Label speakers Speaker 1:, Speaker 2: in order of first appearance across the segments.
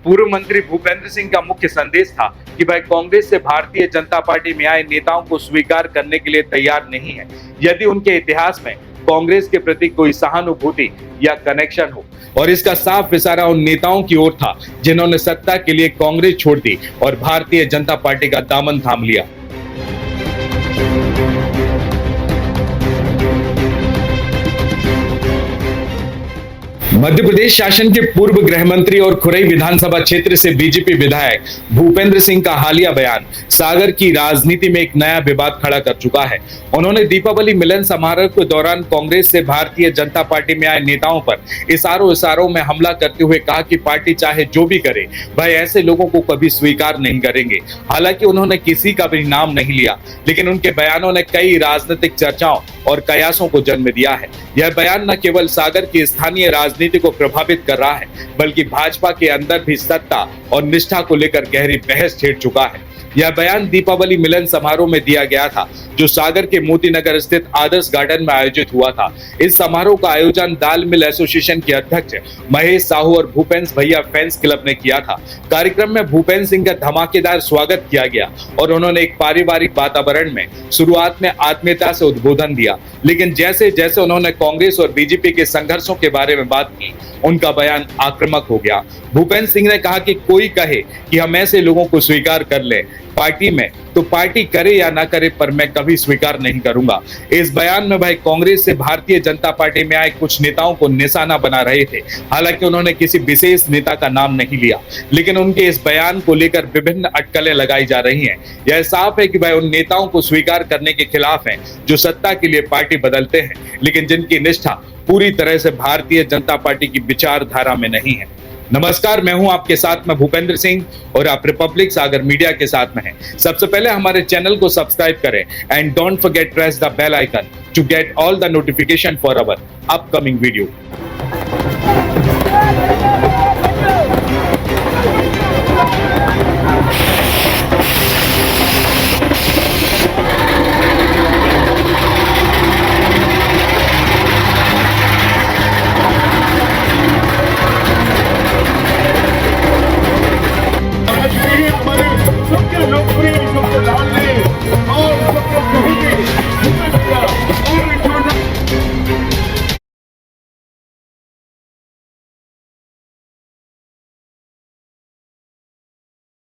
Speaker 1: पूर्व मंत्री भूपेंद्र सिंह का मुख्य संदेश था कि वह कांग्रेस से भारतीय जनता पार्टी में आए नेताओं को स्वीकार करने के लिए तैयार नहीं है यदि उनके इतिहास में कांग्रेस के प्रति कोई सहानुभूति या कनेक्शन हो। और इसका साफ इशारा उन नेताओं की ओर था जिन्होंने सत्ता के लिए कांग्रेस छोड़ दी और भारतीय जनता पार्टी का दामन थाम लिया। मध्य प्रदेश शासन के पूर्व गृह मंत्री और खुरई विधानसभा क्षेत्र से बीजेपी विधायक भूपेंद्र सिंह का हालिया बयान सागर की राजनीति में एक नया विवाद खड़ा कर चुका है। उन्होंने दीपावली मिलन समारोह के दौरान कांग्रेस से भारतीय जनता पार्टी में आए नेताओं पर इशारों में हमला करते हुए कहा कि पार्टी चाहे जो भी करे वह ऐसे लोगों को कभी स्वीकार नहीं करेंगे। हालांकि उन्होंने किसी का भी नाम नहीं लिया, लेकिन उनके बयानों ने कई राजनीतिक चर्चाओं और कयासों को जन्म दिया है। यह बयान न केवल सागर की स्थानीय राजनीति को प्रभावित कर रहा है, बल्कि भाजपा के अंदर भी सत्ता और निष्ठा को लेकर गहरी बहस छेड़ चुका है। यह बयान दीपावली मिलन समारोह में दिया गया था, जो सागर के मोती नगर स्थित आदर्श गार्डन में आयोजित हुआ था। इस समारोह का आयोजन दाल मिल एसोसिएशन के अध्यक्ष महेश साहू और भूपेंद्र भैया फैंस क्लब ने किया था। कार्यक्रम में भूपेंद्र सिंह का धमाकेदार स्वागत किया गया और उन्होंने एक पारिवारिक वातावरण में शुरुआत में आत्मीयता से उद्बोधन दिया, लेकिन जैसे जैसे उन्होंने कांग्रेस और बीजेपी के संघर्षों के बारे में बात की, उनका बयान आक्रामक हो गया। भूपेंद्र सिंह ने कहा कि कोई कहे कि हम ऐसे लोगों को स्वीकार कर ले पार्टी में, तो पार्टी करे या ना करे, पर मैं कभी स्वीकार नहीं करूंगा। इस बयान में भाई कांग्रेस से भारतीय जनता पार्टी में आए कुछ नेताओं को निशाना बना रहे थे। हालांकि उन्होंने किसी विशेष नेता का नाम नहीं लिया, लेकिन उनके इस बयान को लेकर विभिन्न अटकलें लगाई जा रही हैं। यह साफ है कि भाई उन नेताओं को स्वीकार करने के खिलाफ हैं जो सत्ता के लिए पार्टी बदलते हैं, लेकिन जिनकी निष्ठा पूरी तरह से भारतीय जनता पार्टी की विचारधारा में नहीं है। नमस्कार, मैं हूं आपके साथ में भूपेंद्र सिंह और आप रिपब्लिक सागर मीडिया के साथ में हैं। सबसे पहले हमारे चैनल को सब्सक्राइब करें and don't forget press the bell icon to get all the notification for our upcoming video.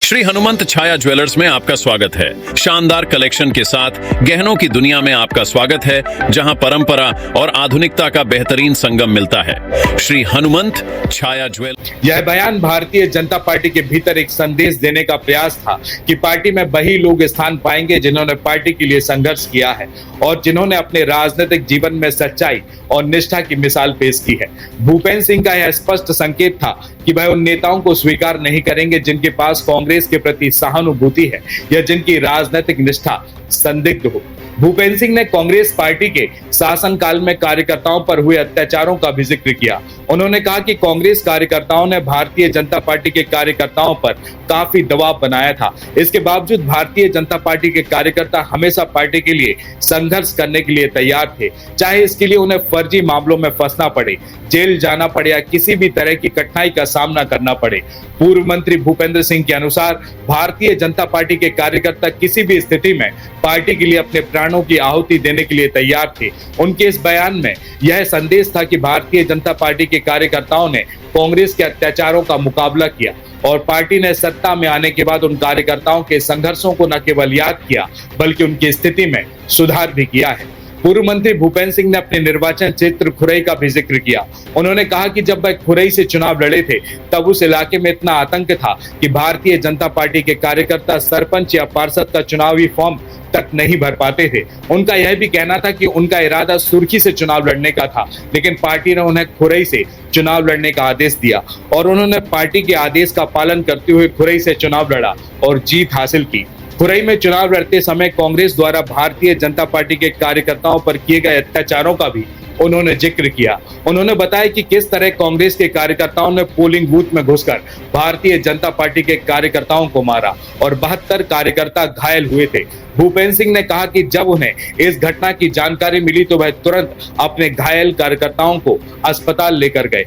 Speaker 2: Shri Hanumant Chhaya jewellers में आपका स्वागत है। शानदार कलेक्शन के साथ गहनों की दुनिया में आपका स्वागत है, जहां परंपरा और आधुनिकता का बेहतरीन संगम मिलता है। श्री हनुमंत छाया ज्वेलर्स।
Speaker 1: यह बयान भारतीय जनता पार्टी के भीतर एक संदेश देने का प्रयास था कि पार्टी में वही लोग स्थान पाएंगे जिन्होंने पार्टी के लिए संघर्ष किया है और जिन्होंने अपने राजनीतिक जीवन में सच्चाई और निष्ठा की मिसाल पेश की है। भूपेंद्र सिंह का यह स्पष्ट संकेत था कि वह उन नेताओं को स्वीकार नहीं करेंगे जिनके पास कांग्रेस के प्रति सहानुभूति है या जिनकी राजनीतिक निष्ठा संदिग्ध हो। भूपेंद्र सिंह ने कांग्रेस पार्टी के शासनकाल में कार्यकर्ताओं पर हुए अत्याचारों का भी जिक्र किया। उन्होंने कहा कि कांग्रेस कार्यकर्ताओं ने भारतीय जनता पार्टी के कार्यकर्ताओं पर काफी दबाव बनाया था। इसके बावजूद भारतीय जनता पार्टी के कार्यकर्ता हमेशा पार्टी के लिए संघर्ष करने के लिए तैयार थे, चाहे इसके लिए उन्हें फर्जी मामलों में फंसना पड़े, जेल जाना पड़े या किसी भी तरह की कठिनाई का सामना करना पड़े। पूर्व मंत्री भूपेंद्र सिंह के अनुसार भारतीय जनता पार्टी के कार्यकर्ता किसी भी स्थिति में पार्टी के लिए अपने प्राणों की आहुति देने के लिए तैयार थे। उनके इस बयान में यह संदेश था कि भारतीय जनता पार्टी के कार्यकर्ताओं ने कांग्रेस के अत्याचारों का मुकाबला किया और पार्टी ने सत्ता में आने के बाद उन कार्यकर्ताओं के संघर्षों को न केवल याद किया, बल्कि उनकी स्थिति में सुधार भी किया है। पूर्व मंत्री भूपेंद्र सिंह ने अपने निर्वाचन क्षेत्र खुरई का भी जिक्र किया। उन्होंने कहा कि जब वह खुरई से चुनाव लड़े थे, तब उस इलाके में इतना आतंक था कि भारतीय जनता पार्टी के कार्यकर्ता सरपंच या पार्षद का चुनावी फॉर्म तक नहीं भर पाते थे। उनका यह भी कहना था कि उनका इरादा सुर्खी से चुनाव लड़ने का था, लेकिन पार्टी ने उन्हें खुरई से चुनाव लड़ने का आदेश दिया और उन्होंने पार्टी के आदेश का पालन करते हुए खुरई से चुनाव लड़ा और जीत हासिल की। खुरई में चुनाव लड़ते समय कांग्रेस द्वारा भारतीय जनता पार्टी के कार्यकर्ताओं पर किए गए अत्याचारों का भी उन्होंने जिक्र किया। उन्होंने बताया कि किस तरह कांग्रेस के कार्यकर्ताओं ने पोलिंग बूथ में घुसकर भारतीय जनता पार्टी के कार्यकर्ताओं को मारा और 72 कार्यकर्ता घायल हुए थे। भूपेंद्र सिंह ने कहा कि जब उन्हें इस घटना की जानकारी मिली तो वह तुरंत अपने घायल कार्यकर्ताओं को अस्पताल लेकर गए।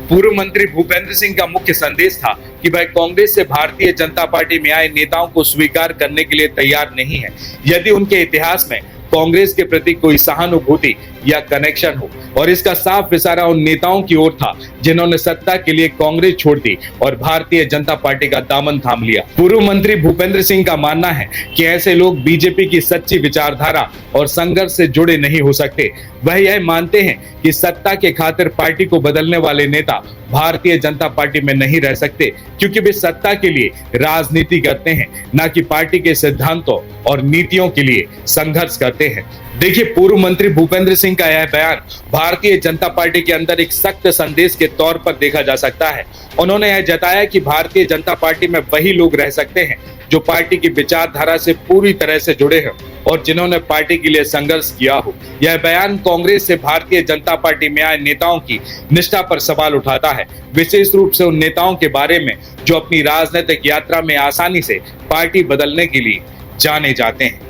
Speaker 1: पूर्व मंत्री भूपेंद्र सिंह का मुख्य संदेश था कि वह कांग्रेस से भारतीय जनता पार्टी में आए नेताओं को स्वीकार करने के लिए तैयार नहीं है यदि उनके इतिहास में कांग्रेस के प्रति कोई सहानुभूति या कनेक्शन हो, और इसका साफ इशारा उन नेताओं की ओर था जिन्होंने सत्ता के लिए कांग्रेस छोड़ दी और भारतीय जनता पार्टी का दामन थाम लिया। पूर्व मंत्री भूपेंद्र सिंह का मानना है कि ऐसे लोग बीजेपी की सच्ची विचारधारा और संघर्ष से जुड़े नहीं हो सकते। वह यह मानते हैं कि सत्ता के खातिर पार्टी को बदलने वाले नेता भारतीय जनता पार्टी में नहीं रह सकते, क्योंकि वे सत्ता के लिए राजनीति करते हैं, न कि पार्टी के सिद्धांतों और नीतियों के लिए संघर्ष करते हैं। देखिए, पूर्व मंत्री भूपेंद्र सिंह का यह बयान भारतीय जनता पार्टी के अंदर एक सख्त संदेश के तौर पर देखा जा सकता है। उन्होंने यह जताया कि भारतीय जनता पार्टी में वही लोग रह सकते हैं जो पार्टी की विचारधारा से पूरी तरह से जुड़े हैं और जिन्होंने पार्टी के लिए संघर्ष किया हो। यह बयान कांग्रेस से भारतीय जनता पार्टी में आए नेताओं की निष्ठा पर सवाल उठाता है, विशेष रूप से उन नेताओं के बारे में जो अपनी राजनीतिक यात्रा में आसानी से पार्टी बदलने के लिए जाने जाते हैं।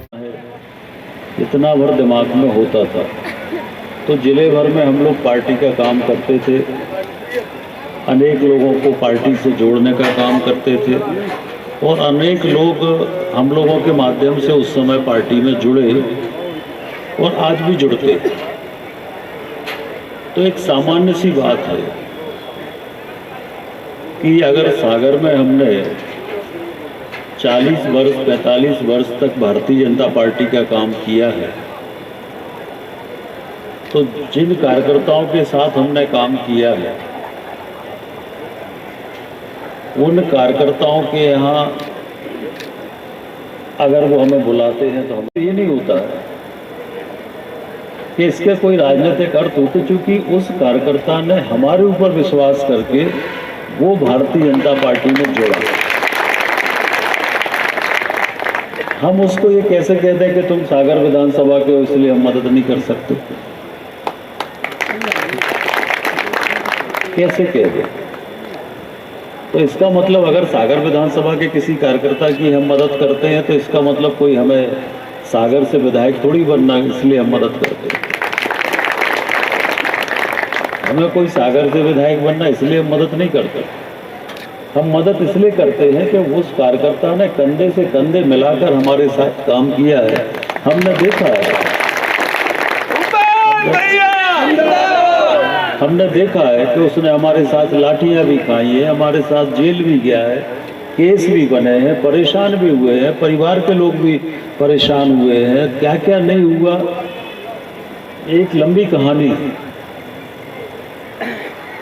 Speaker 3: इतना भर दिमाग में होता था तो जिले भर में हम लोग पार्टी का काम करते थे, अनेक लोगों को पार्टी से जोड़ने का काम करते थे और अनेक लोग हम लोगों के माध्यम से उस समय पार्टी में जुड़े और आज भी जुड़ते हैं। तो एक सामान्य सी बात है कि अगर सागर में हमने 40 वर्ष 45 वर्ष तक भारतीय जनता पार्टी का काम किया है, तो जिन कार्यकर्ताओं के साथ हमने काम किया है उन कार्यकर्ताओं के यहाँ अगर वो हमें बुलाते हैं तो हमें ये नहीं होता है कि इसके कोई राजनीतिक अर्थ होते, चूंकि उस कार्यकर्ता ने हमारे ऊपर विश्वास करके वो भारतीय जनता पार्टी में जोड़ा। हम उसको ये कैसे कहते हैं कि तुम सागर विधानसभा के हो इसलिए हम मदद नहीं कर सकते, कैसे कह दे? तो इसका मतलब अगर सागर विधानसभा के किसी कार्यकर्ता की हम मदद करते हैं तो इसका मतलब कोई हमें सागर से विधायक थोड़ी बनना इसलिए हम मदद करते हैं। हमें कोई सागर से विधायक बनना इसलिए हम मदद नहीं करते। हम मदद इसलिए करते हैं कि उस कार्यकर्ता ने कंधे से कंधे मिलाकर हमारे साथ काम किया है। हमने देखा है कि उसने हमारे साथ लाठियां भी खाई हैं, हमारे साथ जेल भी गया है, केस भी बने हैं, परेशान भी हुए हैं, परिवार के लोग भी परेशान हुए हैं, क्या क्या नहीं हुआ, एक लंबी कहानी।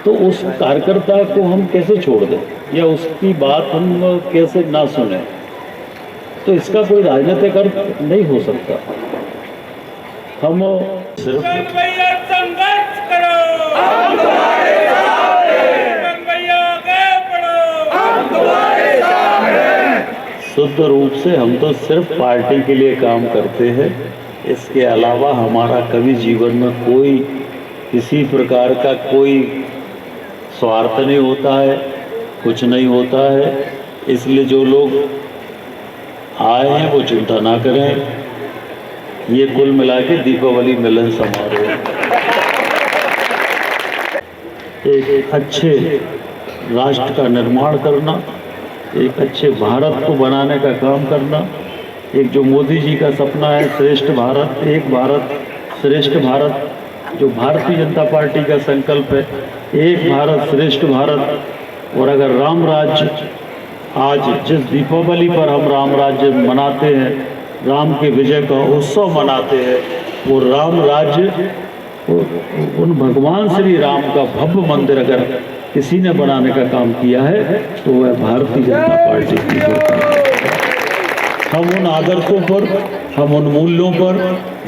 Speaker 3: तो उस कार्यकर्ता को हम कैसे छोड़ दें या उसकी बात हम कैसे ना सुने? तो इसका कोई राजनीतिक अर्थ नहीं हो सकता। हम सिर्फ
Speaker 4: संघर्ष करो, हम तुम्हारे साथ हैं, भैया आगे बढ़ो, हम तुम्हारे साथ हैं।
Speaker 3: शुद्ध रूप से हम तो सिर्फ पार्टी के लिए काम करते हैं। इसके अलावा हमारा कभी जीवन में कोई किसी प्रकार का कोई स्वार्थ नहीं होता है, कुछ नहीं होता है। इसलिए जो लोग आए हैं वो चिंता ना करें। ये कुल मिला के दीपावली मिलन समारोह एक अच्छे राष्ट्र का निर्माण करना, एक अच्छे भारत को बनाने का काम करना, एक जो मोदी जी का सपना है श्रेष्ठ भारत, एक भारत श्रेष्ठ भारत, जो भारतीय जनता पार्टी का संकल्प है एक भारत श्रेष्ठ भारत। और अगर राम राज्य आज जिस दीपावली पर हम राम राज्य मनाते हैं, राम के विजय का उत्सव मनाते हैं, वो राम राज्य उन भगवान श्री राम का भव्य मंदिर अगर किसी ने बनाने का काम किया है तो वह भारतीय जनता पार्टी की सरकार है। हम उन आदर्शों पर, हम उन मूल्यों पर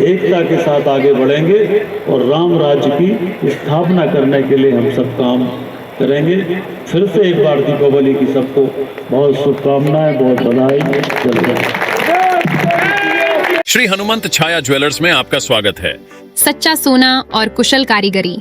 Speaker 3: एकता के साथ आगे बढ़ेंगे और राम राज्य की स्थापना करने के लिए हम सब काम करेंगे। फिर से एक बार दीपावली की सबको बहुत शुभकामनाएं, बहुत बधाई।
Speaker 2: श्री हनुमंत छाया ज्वेलर्स में आपका स्वागत है।
Speaker 5: सच्चा सोना और कुशल कारीगरी,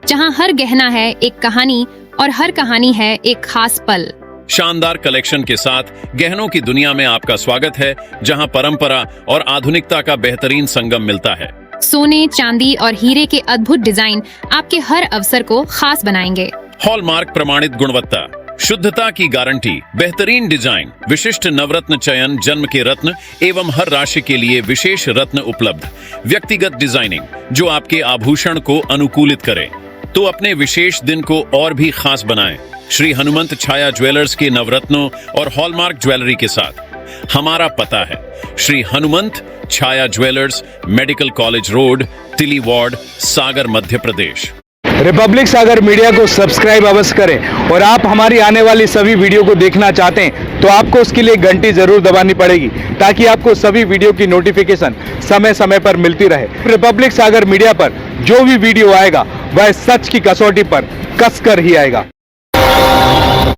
Speaker 5: जहां हर गहना है एक कहानी और हर कहानी है एक खास पल।
Speaker 2: शानदार कलेक्शन के साथ गहनों की दुनिया में आपका स्वागत है, जहां परंपरा और आधुनिकता का बेहतरीन संगम मिलता है।
Speaker 5: सोने, चांदी और हीरे के अद्भुत डिजाइन आपके हर अवसर को खास बनाएंगे।
Speaker 2: हॉलमार्क प्रमाणित गुणवत्ता, शुद्धता की गारंटी, बेहतरीन डिजाइन, विशिष्ट नवरत्न चयन, जन्म के रत्न एवं हर राशि के लिए विशेष रत्न उपलब्ध, व्यक्तिगत डिजाइनिंग जो आपके आभूषण को अनुकूलित करे, तो अपने विशेष दिन को और भी खास बनाएं। श्री हनुमंत छाया ज्वेलर्स के नवरत्नों और हॉलमार्क ज्वेलरी के साथ। हमारा पता है Shri Hanumant Chhaya jewellers, medical college road, तिली वार्ड, सागर, मध्य प्रदेश।
Speaker 6: रिपब्लिक सागर मीडिया को सब्सक्राइब अवश्य करें और आप हमारी आने वाली सभी वीडियो को देखना चाहते हैं तो आपको उसके लिए घंटी जरूर दबानी पड़ेगी ताकि आपको सभी वीडियो की नोटिफिकेशन समय समय पर मिलती रहे। रिपब्लिक सागर मीडिया पर जो भी वीडियो आएगा वह सच की कसौटी पर कसकर ही आएगा।